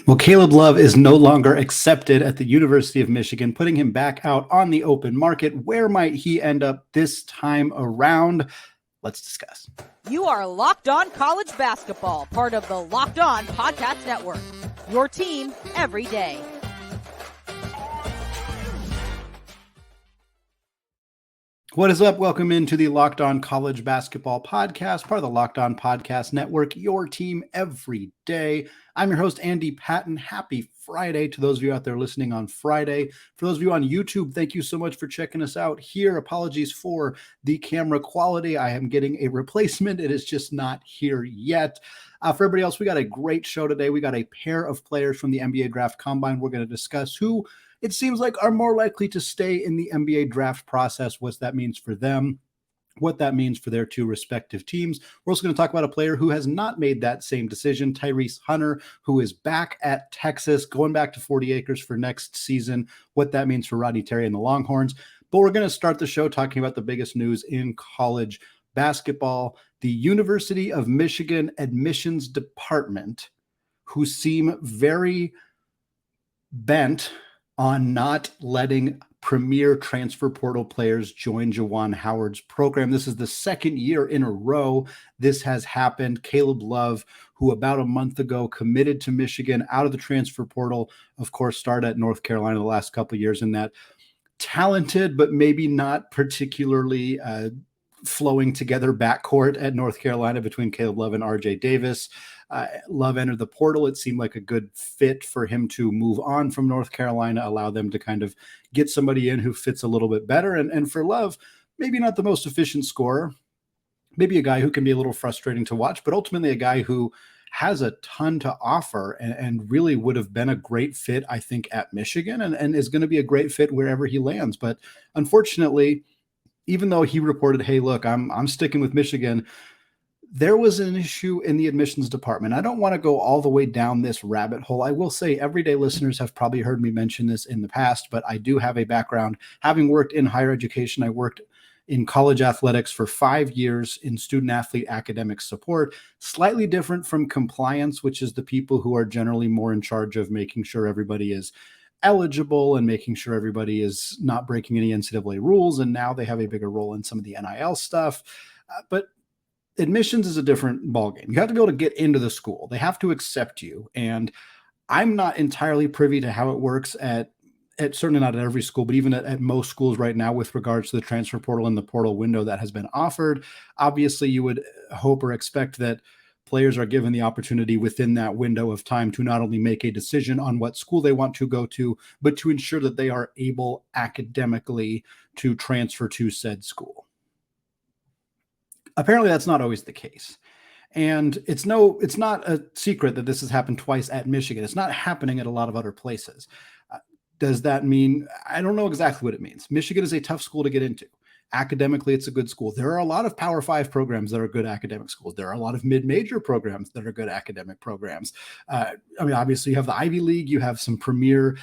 Well, Caleb Love is no longer accepted at the University of Michigan, putting him back out on the open market. Where might he end up this time around? Let's discuss. You are Locked On College Basketball, part of the Locked On Podcast Network. Your team every day. What is up? Welcome into the Locked On College Basketball Podcast, part of the Locked On Podcast Network, your team every day. I'm your host, Andy Patton. Happy Friday to those of you out there listening on Friday. For those of you on YouTube, thank you so much for checking us out here. Apologies for the camera quality. I am getting a replacement. It is just not here yet. For everybody else, we got a great show today. We got a pair of players from the NBA Draft Combine. We're going to discuss who it seems like are more likely to stay in the NBA draft process, what that means for them, what that means for their two respective teams. We're also going to talk about a player who has not made that same decision, Tyrese Hunter, who is back at Texas, going back to 40 acres for next season, what that means for Rodney Terry and the Longhorns. But we're going to start the show talking about the biggest news in college basketball. The University of Michigan admissions department, who seem very bent on not letting premier transfer portal players join Juwan Howard's program. This is the second year in a row this has happened. Caleb Love, who about a month ago committed to Michigan out of the transfer portal, of course, started at North Carolina the last couple of years in that talented, but maybe not particularly flowing together backcourt at North Carolina between Caleb Love and RJ Davis. Love entered the portal. It seemed like a good fit for him to move on from North Carolina, allow them to kind of get somebody in who fits a little bit better. And for Love, maybe not the most efficient scorer, maybe a guy who can be a little frustrating to watch, but ultimately a guy who has a ton to offer and really would have been a great fit, I think, at Michigan and is going to be a great fit wherever he lands. But unfortunately, even though he reported, hey, look, I'm sticking with Michigan, there was an issue in the admissions department. I don't want to go all the way down this rabbit hole. I will say everyday listeners have probably heard me mention this in the past, but I do have a background. Having worked in higher education, I worked in college athletics for 5 years in student athlete academic support, slightly different from compliance, which is the people who are generally more in charge of making sure everybody is eligible and making sure everybody is not breaking any NCAA rules. And now they have a bigger role in some of the NIL stuff. But admissions is a different ballgame. You have to be able to get into the school. They have to accept you. And I'm not entirely privy to how it works at certainly not at every school, but even at most schools right now with regards to the transfer portal and the portal window that has been offered. Obviously, you would hope or expect that players are given the opportunity within that window of time to not only make a decision on what school they want to go to, but to ensure that they are able academically to transfer to said school. Apparently, that's not always the case. And it's not a secret that this has happened twice at Michigan. It's not happening at a lot of other places. Does that mean, I don't know exactly what it means. Michigan is a tough school to get into. Academically, it's a good school. There are a lot of Power 5 programs that are good academic schools. There are a lot of mid-major programs that are good academic programs. Obviously, you have the Ivy League. You have some premier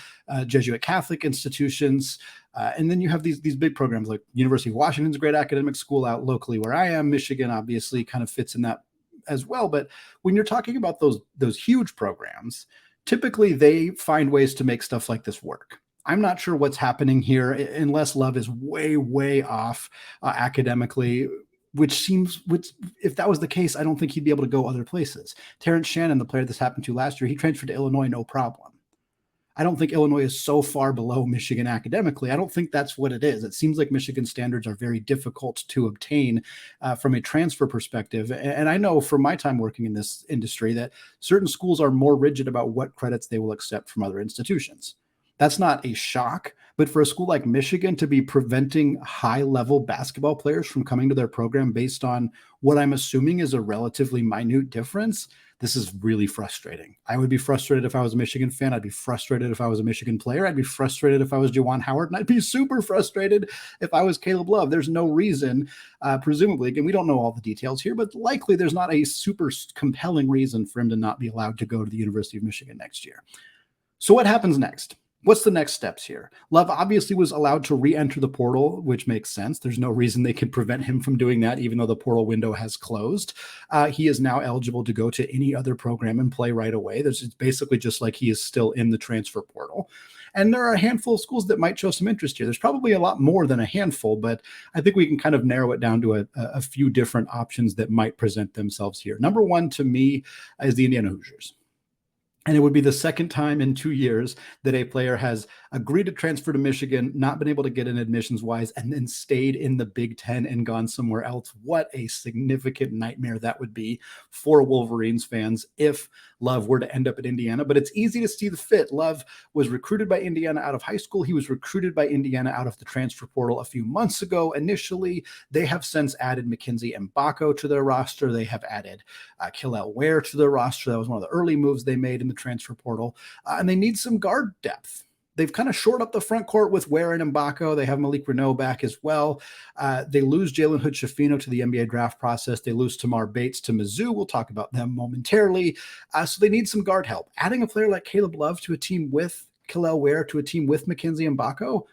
Jesuit Catholic institutions. And then you have these big programs like University of Washington's a great academic school out locally where I am. Michigan obviously kind of fits in that as well. But when you're talking about those huge programs, typically they find ways to make stuff like this work. I'm not sure what's happening here unless Love is way, way off academically, which if that was the case, I don't think he'd be able to go other places. Terrance Shannon, the player this happened to last year, he transferred to Illinois, no problem. I don't think Illinois is so far below Michigan academically. I don't think that's what it is. It seems like Michigan standards are very difficult to obtain from a transfer perspective. And I know from my time working in this industry that certain schools are more rigid about what credits they will accept from other institutions. That's not a shock, but for a school like Michigan to be preventing high-level basketball players from coming to their program based on what I'm assuming is a relatively minute difference, this is really frustrating. I would be frustrated if I was a Michigan fan. I'd be frustrated if I was a Michigan player. I'd be frustrated if I was Juwan Howard, and I'd be super frustrated if I was Caleb Love. There's no reason, presumably, again, we don't know all the details here, but likely there's not a super compelling reason for him to not be allowed to go to the University of Michigan next year. So what happens next? What's the next steps here? Love obviously was allowed to re-enter the portal, which makes sense. There's no reason they could prevent him from doing that, even though the portal window has closed. He is now eligible to go to any other program and play right away. It's basically just like he is still in the transfer portal. And there are a handful of schools that might show some interest here. There's probably a lot more than a handful, but I think we can kind of narrow it down to a few different options that might present themselves here. Number one to me is the Indiana Hoosiers. And it would be the second time in 2 years that a player has agreed to transfer to Michigan, not been able to get in admissions wise, and then stayed in the Big Ten and gone somewhere else. What a significant nightmare that would be for Wolverines fans if Love were to end up at Indiana. But it's easy to see the fit. Love was recruited by Indiana out of high school. He was recruited by Indiana out of the transfer portal a few months ago. Initially, they have since added Mackenzie Mbako to their roster. They have added Killel Ware to their roster. That was one of the early moves they made in the transfer portal. And they need some guard depth. They've kind of shored up the front court with Ware and Mbako. They have Malik Renaud back as well. They lose Jalen Hood-Schifino to the NBA draft process. They lose Tamar Bates to Mizzou. We'll talk about them momentarily. So they need some guard help. Adding a player like Caleb Love to a team with Killel Ware, to a team with Mackenzie Mbako,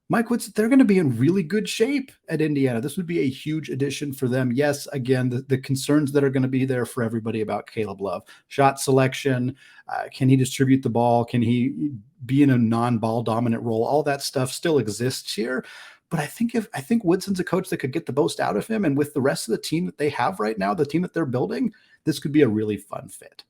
Mike Woods, they're going to be in really good shape at Indiana. This would be a huge addition for them. Yes, again, the concerns that are going to be there for everybody about Caleb Love. Shot selection, can he distribute the ball? Can he be in a non-ball dominant role? All that stuff still exists here. But I think Woodson's a coach that could get the most out of him. And with the rest of the team that they have right now, the team that they're building, this could be a really fun fit.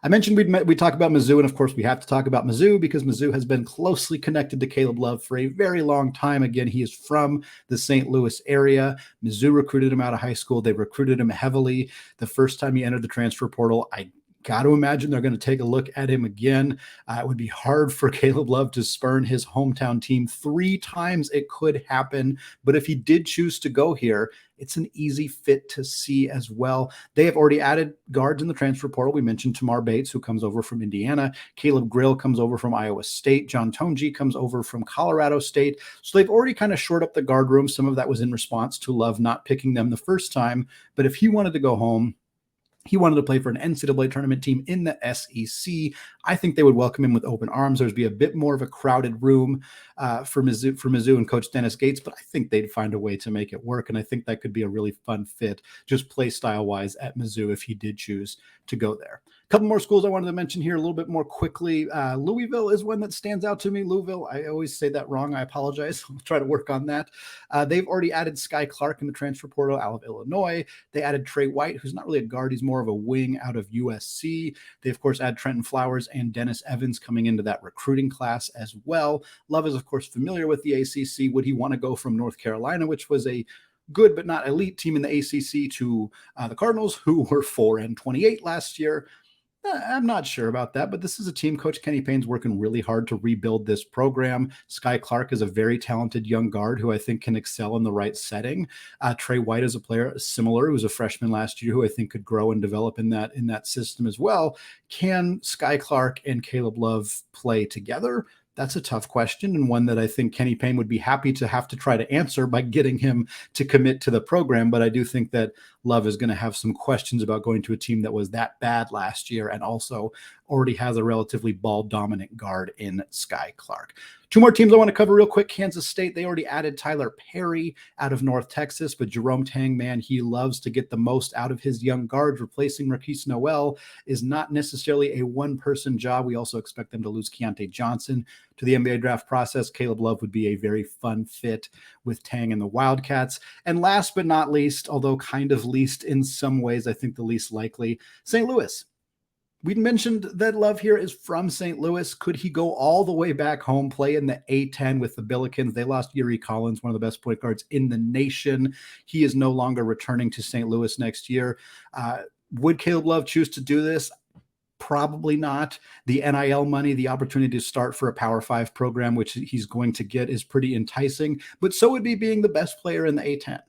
I mentioned we'd talk about Mizzou, and of course we have to talk about Mizzou because Mizzou has been closely connected to Caleb Love for a very long time. Again, he is from the St. Louis area. Mizzou recruited him out of high school. They recruited him heavily the first time he entered the transfer portal. I got to imagine they're going to take a look at him again. It would be hard for Caleb Love to spurn his hometown team 3 times. It could happen, but if he did choose to go here, it's an easy fit to see as well. They have already added guards in the transfer portal. We mentioned Tamar Bates, who comes over from Indiana. Caleb Grill comes over from Iowa State. John Tonji comes over from Colorado State. So they've already kind of shored up the guard room. Some of that was in response to Love not picking them the first time. But if he wanted to go home, he wanted to play for an NCAA tournament team in the SEC. I think they would welcome him with open arms. There'd be a bit more of a crowded room for Mizzou and Coach Dennis Gates, but I think they'd find a way to make it work. And I think that could be a really fun fit, just play style wise at Mizzou if he did choose to go there. A couple more schools I wanted to mention here a little bit more quickly. Louisville is one that stands out to me. Louisville, I always say that wrong. I apologize. I'll try to work on that. They've already added Sky Clark in the transfer portal out of Illinois. They added Trey White, who's not really a guard. He's more of a wing out of USC. They, of course, add Trenton Flowers and Dennis Evans coming into that recruiting class as well. Love is, of course, familiar with the ACC. Would he want to go from North Carolina, which was a good but not elite team in the ACC, to the Cardinals, who were 4-28 last year? I'm not sure about that, but this is a team Coach Kenny Payne's working really hard to rebuild this program. Sky Clark is a very talented young guard who I think can excel in the right setting. Trey White is a player similar, who was a freshman last year, who I think could grow and develop in that system as well. Can Sky Clark and Caleb Love play together? That's a tough question, and one that I think Kenny Payne would be happy to have to try to answer by getting him to commit to the program. But I do think that Love is going to have some questions about going to a team that was that bad last year and also already has a relatively ball-dominant guard in Sky Clark. 2 more teams I want to cover real quick. Kansas State, they already added Tyler Perry out of North Texas, but Jerome Tang, man, he loves to get the most out of his young guards. Replacing Marquise Noel is not necessarily a one-person job. We also expect them to lose Keontae Johnson to the NBA draft process. Caleb Love would be a very fun fit with Tang and the Wildcats. And last but not least, although kind of least in some ways, I think the least likely, St. Louis. We mentioned that Love here is from St. Louis. Could he go all the way back home, play in the A-10 with the Billikens? They lost Yuri Collins, one of the best point guards in the nation. He is no longer returning to St. Louis next year. Would Caleb Love choose to do this? Probably not. The NIL money, the opportunity to start for a Power 5 program, which he's going to get, is pretty enticing. But so would be being the best player in the A-10.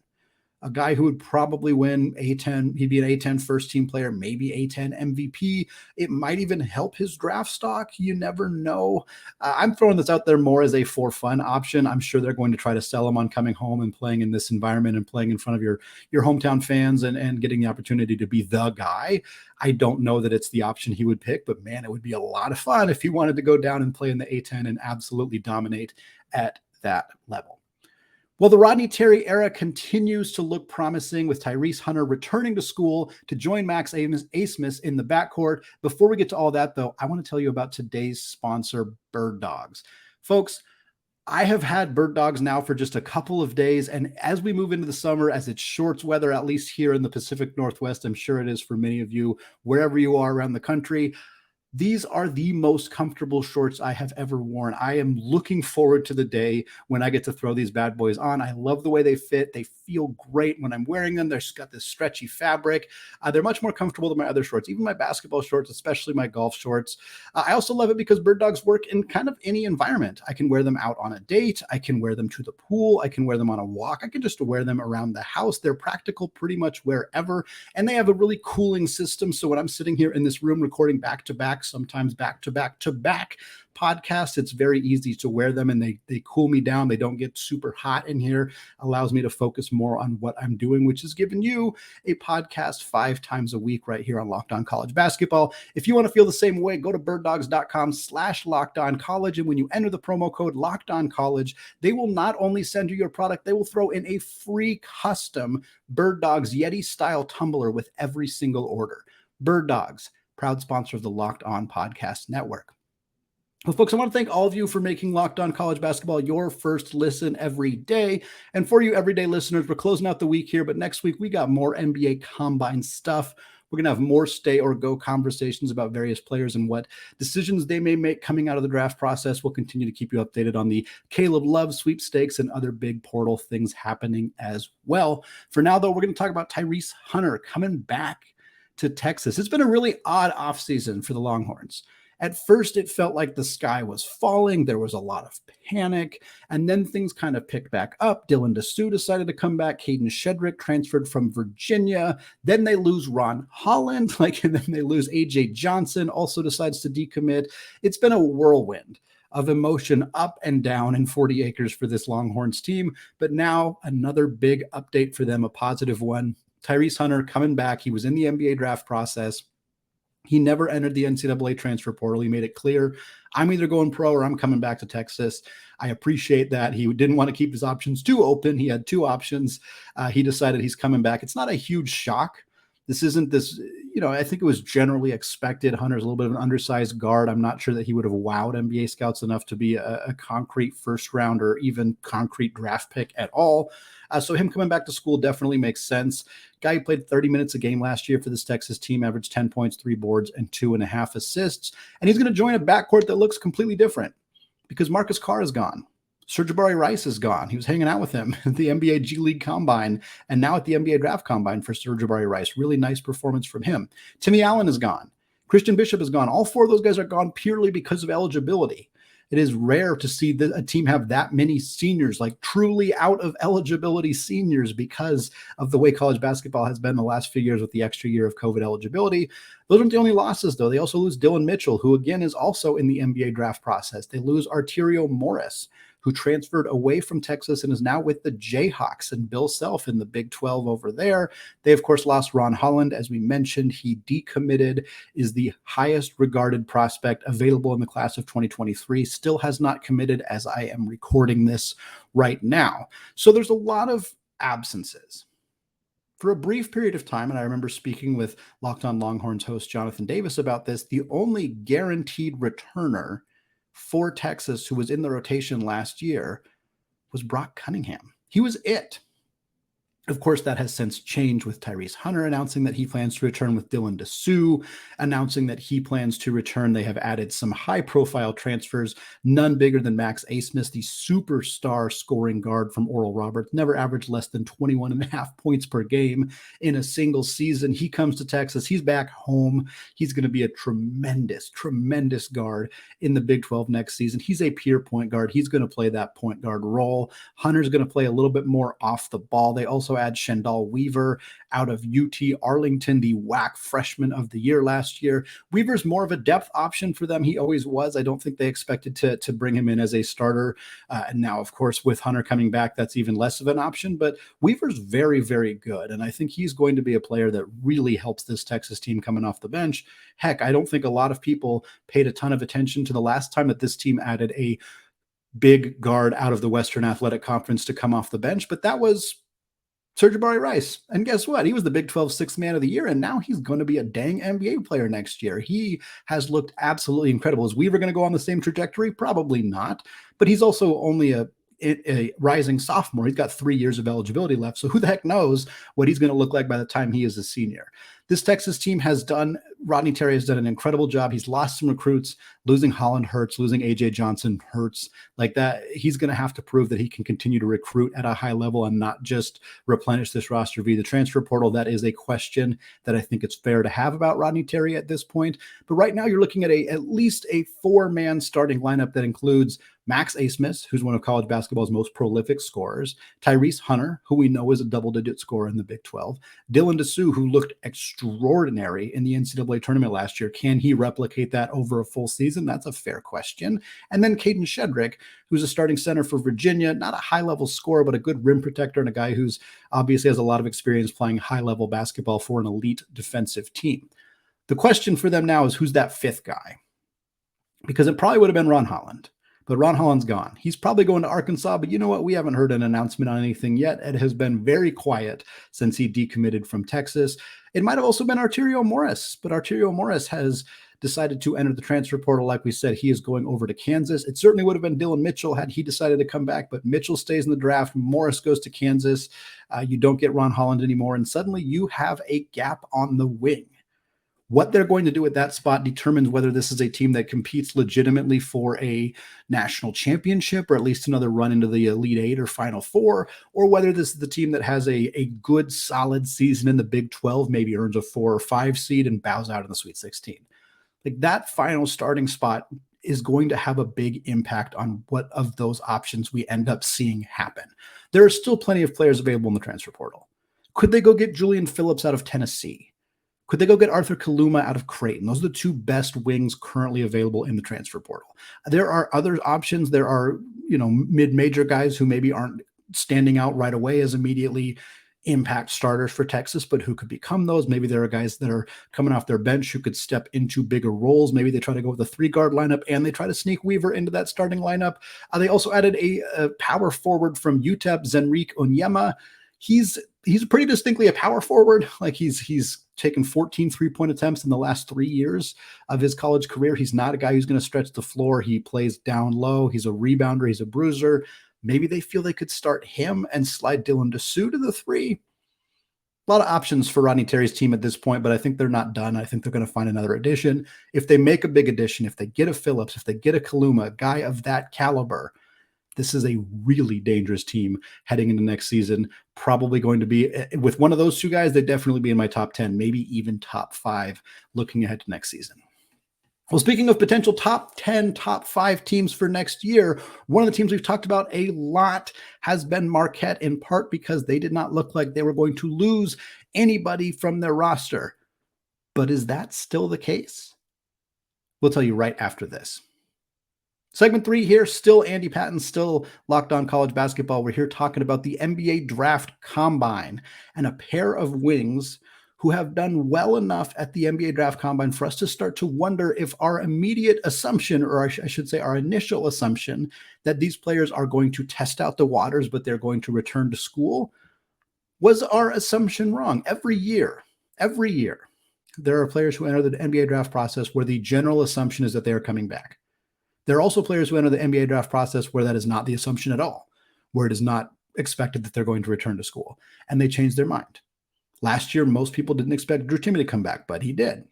a guy who would probably win A10. He'd be an A10 first team player, maybe A10 MVP. It might even help his draft stock. You never know. I'm throwing this out there more as a for fun option. I'm sure they're going to try to sell him on coming home and playing in this environment and playing in front of your hometown fans and getting the opportunity to be the guy. I don't know that it's the option he would pick, but man, it would be a lot of fun if he wanted to go down and play in the A10 and absolutely dominate at that level. Well, the Rodney Terry era continues to look promising with Tyrese Hunter returning to school to join Max Abmas in the backcourt. Before we get to all that, though, I want to tell you about today's sponsor, Birddogs. Folks, I have had Birddogs now for just a couple of days, and as we move into the summer, as it's shorts weather, at least here in the Pacific Northwest, I'm sure it is for many of you, wherever you are around the country, these are the most comfortable shorts I have ever worn. I am looking forward to the day when I get to throw these bad boys on. I love the way they fit. They feel great when I'm wearing them. They've got this stretchy fabric. They're much more comfortable than my other shorts, even my basketball shorts, especially my golf shorts. I also love it because Birddogs work in kind of any environment. I can wear them out on a date. I can wear them to the pool. I can wear them on a walk. I can just wear them around the house. They're practical pretty much wherever. And they have a really cooling system. So when I'm sitting here in this room recording back to back, sometimes back to back podcasts, it's very easy to wear them and they cool me down. They don't get super hot in here, allows me to focus more on what I'm doing, which is giving you a podcast 5 times a week right here on Locked On College Basketball. If you want to feel the same way, go to birddogs.com/LockedOnCollege. And when you enter the promo code LockedOnCollege, they will not only send you your product, they will throw in a free custom Birddogs Yeti style tumbler with every single order. Birddogs, proud sponsor of the Locked On Podcast Network. Well, folks, I want to thank all of you for making Locked On College Basketball your first listen every day. And for you everyday listeners, we're closing out the week here, but next week we got more NBA Combine stuff. We're going to have more stay or go conversations about various players and what decisions they may make coming out of the draft process. We'll continue to keep you updated on the Caleb Love sweepstakes and other big portal things happening as well. For now, though, we're going to talk about Tyrese Hunter coming back to Texas. It's been a really odd offseason for the Longhorns. At first, it felt like the sky was falling. There was a lot of panic, and then things kind of picked back up. Dylan Dessou decided to come back. Caden Shedrick transferred from Virginia. Then they lose Ron Holland, and then they lose AJ Johnson, also decides to decommit. It's been a whirlwind of emotion up and down in 40 acres for this Longhorns team, but now another big update for them, a positive one. Tyrese Hunter coming back. He was in the NBA draft process. He never entered the NCAA transfer portal. He made it clear, I'm either going pro or I'm coming back to Texas. I appreciate that. He didn't want to keep his options too open. He had 2 options. He decided he's coming back. It's not a huge shock. This isn't this, I think it was generally expected. Hunter's a little bit of an undersized guard. I'm not sure that he would have wowed NBA scouts enough to be a concrete first round or even concrete draft pick at all. So him coming back to school definitely makes sense. Guy who played 30 minutes a game last year for this Texas team, averaged 10 points, 3 boards, and 2.5 assists. And he's going to join a backcourt that looks completely different because Marcus Carr is gone. Sir'Jabari Rice is gone. He was hanging out with him at the NBA G League Combine and now at the NBA Draft Combine for Sir'Jabari Rice. Really nice performance from him. Timmy Allen is gone. Christian Bishop is gone. All 4 of those guys are gone purely because of eligibility. It is rare to see a team have that many seniors, like truly out of eligibility seniors, because of the way college basketball has been the last few years with the extra year of COVID eligibility. Those aren't the only losses, though. They also lose Dylan Mitchell, who, again, is also in the NBA draft process. They lose Arterio Morris, who transferred away from Texas and is now with the Jayhawks, and Bill Self in the Big 12 over there. They, of course, lost Ron Holland. As we mentioned, he decommitted, is the highest regarded prospect available in the class of 2023, still has not committed as I am recording this right now. So there's a lot of absences. For a brief period of time, and I remember speaking with Locked On Longhorns host Jonathan Davis about this, the only guaranteed returner for Texas who was in the rotation last year was Brock Cunningham. He was it. Of course, that has since changed with Tyrese Hunter announcing that he plans to return, with Dylan Dessou announcing that he plans to return. They have added some high-profile transfers, none bigger than Max Abmas, the superstar scoring guard from Oral Roberts, never averaged less than 21.5 points per game in a single season. He comes to Texas. He's back home. He's going to be a tremendous, tremendous guard in the Big 12 next season. He's a pure point guard. He's going to play that point guard role. Hunter's going to play a little bit more off the ball. They also also add Shandal Weaver out of UT Arlington, the WAC freshman of the year last year. Weaver's more of a depth option for them. He always was. I don't think they expected to bring him in as a starter. And now, of course, with Hunter coming back, that's even less of an option. But Weaver's very, very good. And I think he's going to be a player that really helps this Texas team coming off the bench. Heck, I don't think a lot of people paid a ton of attention to the last time that this team added a big guard out of the Western Athletic Conference to come off the bench, but that was Sir'Jabari Rice. And guess what? He was the Big 12 Sixth Man of the Year, and now he's going to be a dang NBA player next year. He has looked absolutely incredible. Is Weaver going to go on the same trajectory? Probably not, but he's also only a rising sophomore. He's got 3 years of eligibility left, so who the heck knows what he's going to look like by the time he is a senior. This Texas team Rodney Terry has done an incredible job. He's lost some recruits. Losing Holland hurts. Losing A.J. Johnson hurts. Like that, he's going to have to prove that he can continue to recruit at a high level and not just replenish this roster via the transfer portal. That is a question that I think it's fair to have about Rodney Terry at this point. But right now, you're looking at at least a 4-man starting lineup that includes Max Abmas, who's one of college basketball's most prolific scorers, Tyrese Hunter, who we know is a double-digit scorer in the Big 12, Dylan Dessou, who looked extraordinary in the NCAA tournament last year. Can he replicate that over a full season? That's a fair question. And then Caden Shedrick, who's a starting center for Virginia, not a high-level scorer, but a good rim protector and a guy who's obviously has a lot of experience playing high-level basketball for an elite defensive team. The question for them now is who's that fifth guy? Because it probably would have been Ron Holland. But Ron Holland's gone. He's probably going to Arkansas, but you know what? We haven't heard an announcement on anything yet. It has been very quiet since he decommitted from Texas. It might have also been Arterio Morris, but Arterio Morris has decided to enter the transfer portal. Like we said, he is going over to Kansas. It certainly would have been Dylan Mitchell had he decided to come back, but Mitchell stays in the draft. Morris goes to Kansas. You don't get Ron Holland anymore, and suddenly you have a gap on the wing. What they're going to do at that spot determines whether this is a team that competes legitimately for a national championship or at least another run into the Elite Eight or Final Four, or whether this is the team that has a good, solid season in the Big 12, maybe earns a 4 or 5 seed and bows out in the Sweet 16. Like that final starting spot is going to have a big impact on what of those options we end up seeing happen. There are still plenty of players available in the transfer portal. Could they go get Julian Phillips out of Tennessee? Could they go get Arthur Kaluma out of Creighton? Those are the 2 best wings currently available in the transfer portal. There are other options. There are, mid-major guys who maybe aren't standing out right away as immediately impact starters for Texas, but who could become those. Maybe there are guys that are coming off their bench who could step into bigger roles. Maybe they try to go with a 3-guard lineup and they try to sneak Weaver into that starting lineup. They also added a power forward from UTEP, Zenrique Onyema. He's pretty distinctly a power forward. Like he's taken 14 3-point attempts in the last 3 years of his college career. He's not a guy who's going to stretch the floor. He plays down low. He's a rebounder. He's a bruiser. Maybe they feel they could start him and slide Dylan Dessou to the 3. A lot of options for Rodney Terry's team at this point, but I think they're not done. I think they're going to find another addition. If they make a big addition, if they get a Phillips, if they get a Kaluma, a guy of that caliber, this is a really dangerous team heading into next season. Probably going to be, with one of those 2 guys, they'd definitely be in my top 10, maybe even top 5 looking ahead to next season. Well, speaking of potential top 10, top 5 teams for next year, one of the teams we've talked about a lot has been Marquette, in part because they did not look like they were going to lose anybody from their roster. But is that still the case? We'll tell you right after this. Segment 3 here, still Andy Patton, still Locked On College Basketball. We're here talking about the NBA Draft Combine and a pair of wings who have done well enough at the NBA Draft Combine for us to start to wonder if our immediate assumption, or I should say our initial assumption, that these players are going to test out the waters, but they're going to return to school, was our assumption wrong. Every year, there are players who enter the NBA draft process where the general assumption is that they are coming back. There are also players who enter the NBA draft process where that is not the assumption at all, where it is not expected that they're going to return to school, and they change their mind. Last year, most people didn't expect Drew Timme to come back, but he did.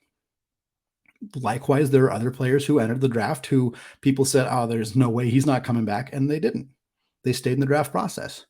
Likewise, there are other players who entered the draft who people said, oh, there's no way he's not coming back, and they didn't. They stayed in the draft process.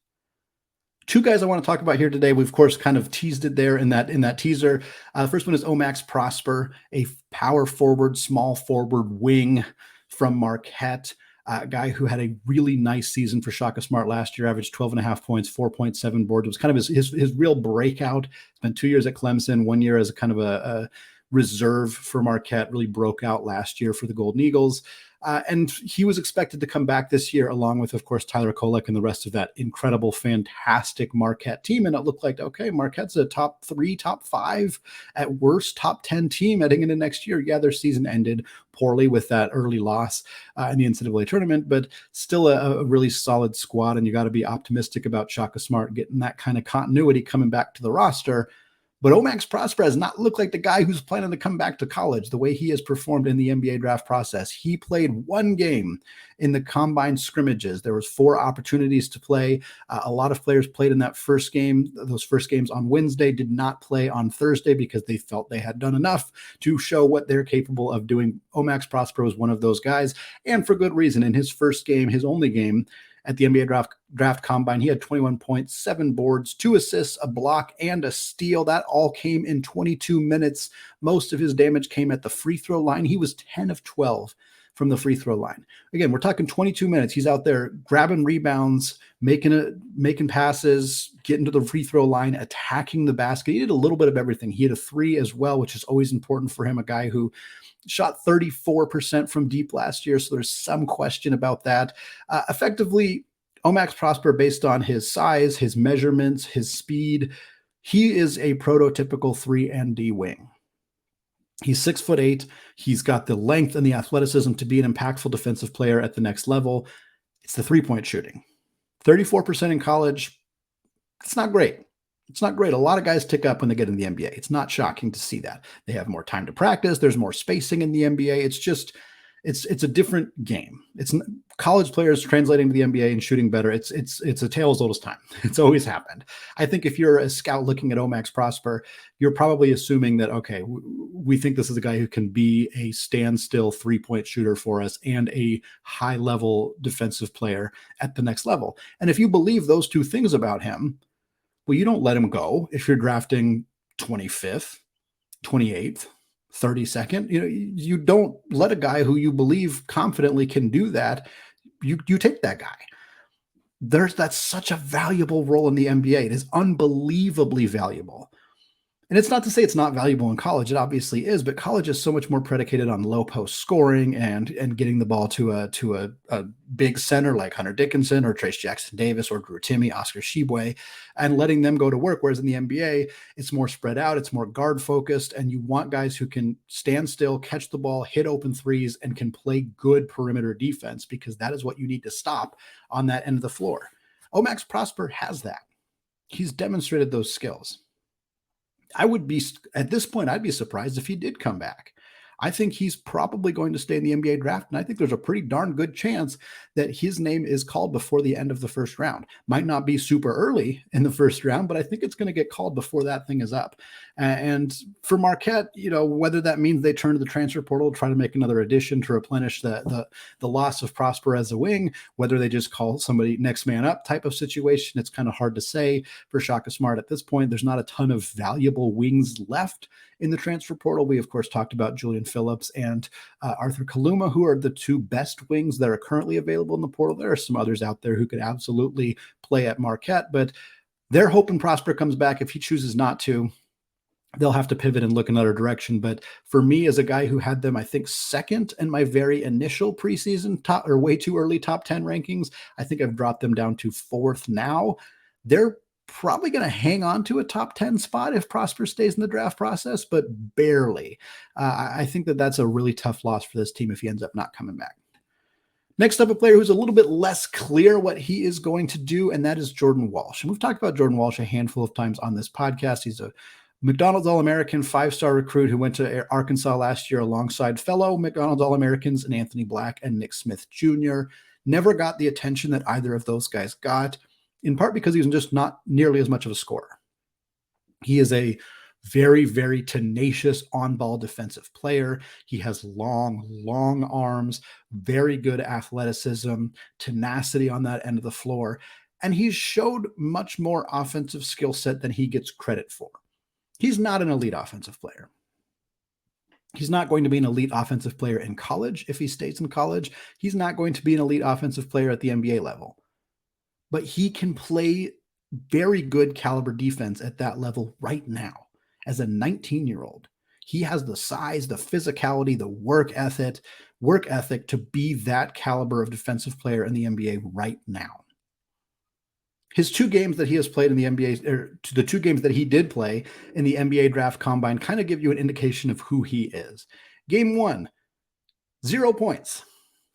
2 guys I want to talk about here today. We've, of course, kind of teased it there in that teaser. The first one is Max Prosper, a power forward, small forward wing from Marquette. A guy who had a really nice season for Shaka Smart last year, averaged 12.5 points, 4.7 boards. It was kind of his real breakout. Spent 2 years at Clemson, 1 year as a kind of a reserve for Marquette, really broke out last year for the Golden Eagles. And he was expected to come back this year, along with, of course, Tyler Kolek and the rest of that incredible, fantastic Marquette team. And it looked like, okay, Marquette's a top 3, top 5, at worst, top 10 team heading into next year. Yeah, their season ended poorly with that early loss in the NCAA tournament, but still a really solid squad. And you got to be optimistic about Shaka Smart getting that kind of continuity coming back to the roster. But Max Prosper has not looked like the guy who's planning to come back to college the way he has performed in the NBA draft process. He played 1 game in the combine scrimmages. There was 4 opportunities to play. A lot of players played in that first game. Those first games on Wednesday, did not play on Thursday because they felt they had done enough to show what they're capable of doing. Max Prosper was one of those guys, and for good reason. In his first game, his only game at the NBA draft combine, he had 21 points, 7 boards, 2 assists, a block, and a steal. That all came in 22 minutes. Most of his damage came at the free throw line. He was 10 of 12 from the free throw line. Again, we're talking 22 minutes. He's out there grabbing rebounds, making passes, getting to the free throw line, attacking the basket. He did a little bit of everything. He had a 3 as well, which is always important for him, a guy who shot 34% from deep last year, so there's some question about that. Effectively, Max Prosper, based on his size, his measurements, his speed, he is a prototypical 3-and-D wing. He's 6'8". He's got the length and the athleticism to be an impactful defensive player at the next level. It's the three-point shooting. 34% in college, it's not great. It's not great. A lot of guys tick up when they get in the NBA. It's not shocking to see that. They have more time to practice. There's more spacing in the NBA. It's just, it's a different game. It's college players translating to the NBA and shooting better. It's a tale as old as time. It's always happened. I think if you're a scout looking at Max Prosper, you're probably assuming that, okay, we think this is a guy who can be a standstill 3-point shooter for us and a high level defensive player at the next level. And if you believe those two things about him, well, you don't let him go if you're drafting 25th, 28th, 32nd. You don't let a guy who you believe confidently can do that. You take that guy. That's such a valuable role in the NBA. It is unbelievably valuable. And it's not to say it's not valuable in college. It obviously is, but college is so much more predicated on low post scoring and getting the ball to a big center like Hunter Dickinson or Trace Jackson Davis or Drew Timme, Oscar Tshiebwe, and letting them go to work. Whereas in the NBA, it's more spread out, it's more guard focused, and you want guys who can stand still, catch the ball, hit open threes, and can play good perimeter defense, because that is what you need to stop on that end of the floor. Max Prosper has that. He's demonstrated those skills. At this point, I'd be surprised if he did come back. I think he's probably going to stay in the NBA draft, and I think there's a pretty darn good chance that his name is called before the end of the first round. Might not be super early in the first round, but I think it's going to get called before that thing is up. And for Marquette, whether that means they turn to the transfer portal, try to make another addition to replenish the loss of Prosper as a wing, whether they just call somebody next man up type of situation, it's kind of hard to say for Shaka Smart at this point. There's not a ton of valuable wings left in the transfer portal. We, of course, talked about Julian Phillips and Arthur Kaluma, who are the 2 best wings that are currently available in the portal. There are some others out there who could absolutely play at Marquette, but they're hoping Prosper comes back. If he chooses not to, they'll have to pivot and look another direction. But for me, as a guy who had them, I think, second in my very initial preseason way too early top 10 rankings, I think I've dropped them down to 4th now. They're probably going to hang on to a top 10 spot if Prosper stays in the draft process, but barely. I think that's a really tough loss for this team if he ends up not coming back. Next up, a player who's a little bit less clear what he is going to do, and that is Jordan Walsh. And we've talked about Jordan Walsh a handful of times on this podcast. He's a McDonald's All-American 5-star recruit who went to Arkansas last year alongside fellow McDonald's All-Americans and Anthony Black and Nick Smith Jr. Never got the attention that either of those guys got, in part because he's just not nearly as much of a scorer. He is a very, very tenacious on-ball defensive player. He has long arms, very good athleticism, tenacity on that end of the floor, and he's showed much more offensive skill set than he gets credit for. He's not an elite offensive player. He's not going to be an elite offensive player in college. If he stays in college, he's not going to be an elite offensive player at the NBA level. But he can play very good caliber defense at that level right now. As a 19-year-old, he has the size, the physicality, the work ethic to be that caliber of defensive player in the NBA right now. His 2 games that he has played in the NBA, or the 2 games that he did play in the NBA draft combine, kind of give you an indication of who he is. Game 1, 0 points.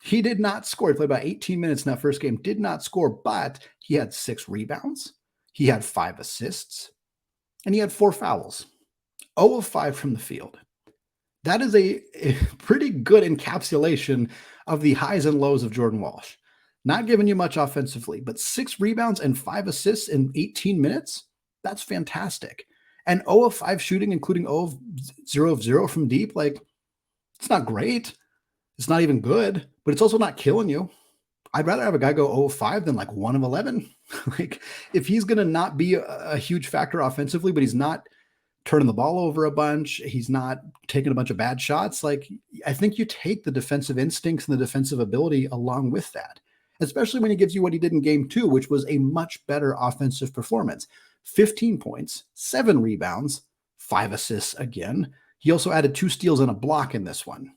He did not score. He played about 18 minutes in that first game, did not score, but he had 6 rebounds. He had 5 assists, and he had 4 fouls. 0 of 5 from the field. That is a pretty good encapsulation of the highs and lows of Jordan Walsh. Not giving you much offensively, but 6 rebounds and 5 assists in 18 minutes, that's fantastic. And 0 of 5 shooting, including 0 of 0 from deep, like, it's not great. It's not even good, but it's also not killing you. I'd rather have a guy go 0 of 5 than like 1 of 11. Like, if he's going to not be a huge factor offensively, but he's not turning the ball over a bunch, he's not taking a bunch of bad shots, like, I think you take the defensive instincts and the defensive ability along with that, especially when he gives you what he did in game 2, which was a much better offensive performance. 15 points, 7 rebounds, 5 assists again. He also added 2 steals and a block in this one.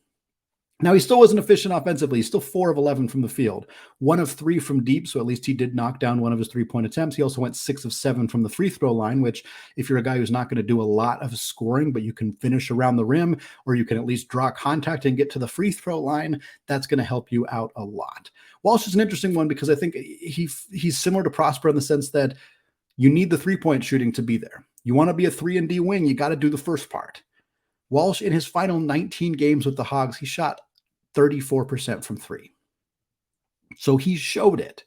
Now, he still wasn't efficient offensively. He's still 4 of 11 from the field, 1 of 3 from deep, so at least he did knock down one of his 3-point attempts. He also went 6 of 7 from the free throw line, which, if you're a guy who's not going to do a lot of scoring, but you can finish around the rim, or you can at least draw contact and get to the free throw line, that's going to help you out a lot. Walsh is an interesting one because I think he's similar to Prosper in the sense that you need the 3-point shooting to be there. You want to be a 3-and-D wing, you got to do the first part. Walsh, in his final 19 games with the Hogs, he shot 34% from 3. So he showed it.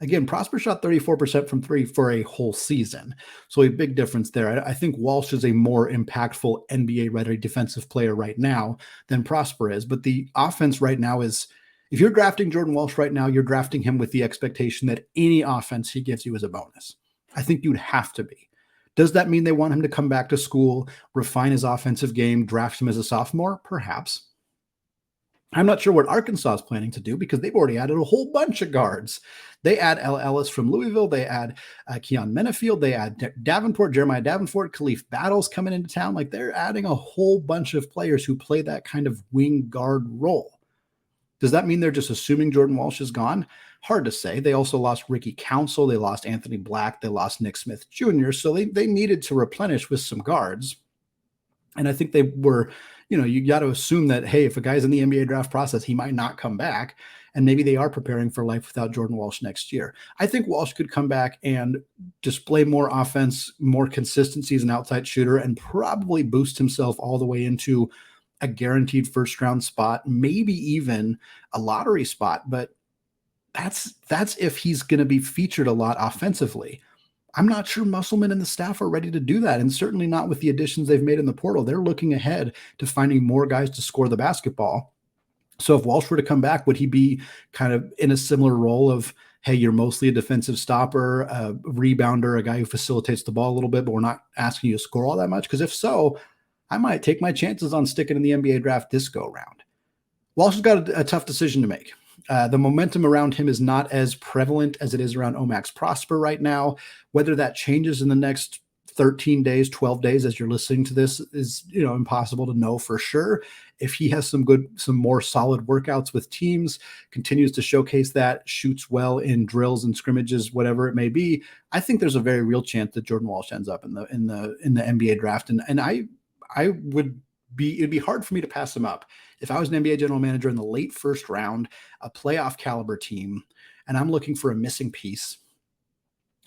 Again, Prosper shot 34% from 3 for a whole season. So a big difference there. I think Walsh is a more impactful NBA-ready defensive player right now than Prosper is. But the offense right now is, if you're drafting Jordan Walsh right now, you're drafting him with the expectation that any offense he gives you is a bonus. I think you'd have to be. Does that mean they want him to come back to school, refine his offensive game, draft him as a sophomore? Perhaps. I'm not sure what Arkansas is planning to do because they've already added a whole bunch of guards. They add L. Ellis from Louisville. They add Keon Menafield. They add Jeremiah Davenport, Khalif Battles coming into town. Like, they're adding a whole bunch of players who play that kind of wing guard role. Does that mean they're just assuming Jordan Walsh is gone? Hard to say. They also lost Ricky Council. They lost Anthony Black. They lost Nick Smith Jr. So they needed to replenish with some guards. And I think they were, you got to assume that, hey, if a guy's in the NBA draft process, he might not come back. And maybe they are preparing for life without Jordan Walsh next year. I think Walsh could come back and display more offense, more consistency as an outside shooter, and probably boost himself all the way into a guaranteed first-round spot, maybe even a lottery spot. But that's if he's going to be featured a lot offensively. I'm not sure Musselman and the staff are ready to do that, and certainly not with the additions they've made in the portal. They're looking ahead to finding more guys to score the basketball. So if Walsh were to come back, would he be kind of in a similar role of, hey, you're mostly a defensive stopper, a rebounder, a guy who facilitates the ball a little bit, but we're not asking you to score all that much? Because if so, I might take my chances on sticking in the NBA draft this go round. Walsh has got a tough decision to make. The momentum around him is not as prevalent as it is around Max Prosper right now. Whether that changes in the next 13 days, 12 days, as you're listening to this, is impossible to know for sure. If he has some more solid workouts with teams, continues to showcase that, shoots well in drills and scrimmages, whatever it may be, I think there's a very real chance that Jordan Walsh ends up in the NBA draft. And it'd be hard for me to pass him up. If I was an NBA general manager in the late first round, a playoff caliber team, and I'm looking for a missing piece,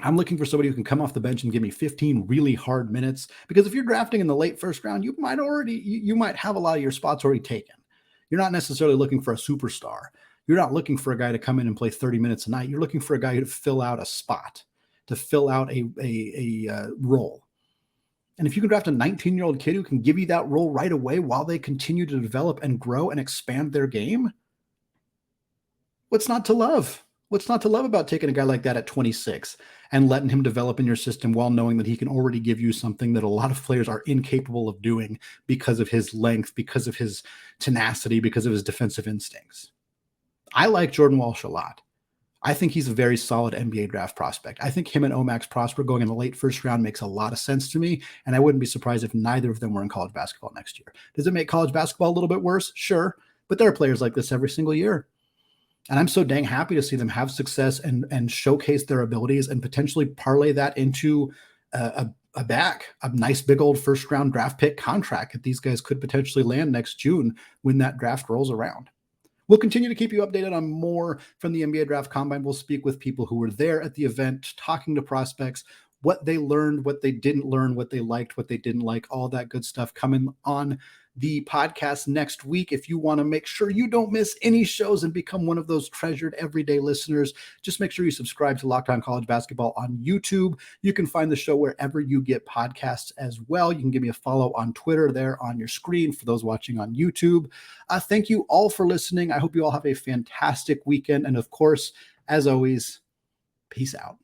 I'm looking for somebody who can come off the bench and give me 15 really hard minutes. Because if you're drafting in the late first round, you might have a lot of your spots already taken. You're not necessarily looking for a superstar. You're not looking for a guy to come in and play 30 minutes a night. You're looking for a guy to fill out a spot, to fill out a role. And if you can draft a 19-year-old kid who can give you that role right away while they continue to develop and grow and expand their game, what's not to love? What's not to love about taking a guy like that at 26 and letting him develop in your system while knowing that he can already give you something that a lot of players are incapable of doing because of his length, because of his tenacity, because of his defensive instincts? I like Jordan Walsh a lot. I think he's a very solid NBA draft prospect. I think him and Max Prosper going in the late first round makes a lot of sense to me, and I wouldn't be surprised if neither of them were in college basketball next year. Does it make college basketball a little bit worse? Sure, but there are players like this every single year. And I'm so dang happy to see them have success and showcase their abilities and potentially parlay that into a nice big old first round draft pick contract that these guys could potentially land next June when that draft rolls around. We'll continue to keep you updated on more from the NBA Draft Combine. We'll speak with people who were there at the event, talking to prospects, what they learned, what they didn't learn, what they liked, what they didn't like, all that good stuff coming on the podcast next week. If you want to make sure you don't miss any shows and become one of those treasured everyday listeners, just make sure you subscribe to Locked On College Basketball on YouTube. You can find the show wherever you get podcasts as well. You can give me a follow on Twitter there on your screen for those watching on YouTube. Thank you all for listening. I hope you all have a fantastic weekend. And of course, as always, peace out.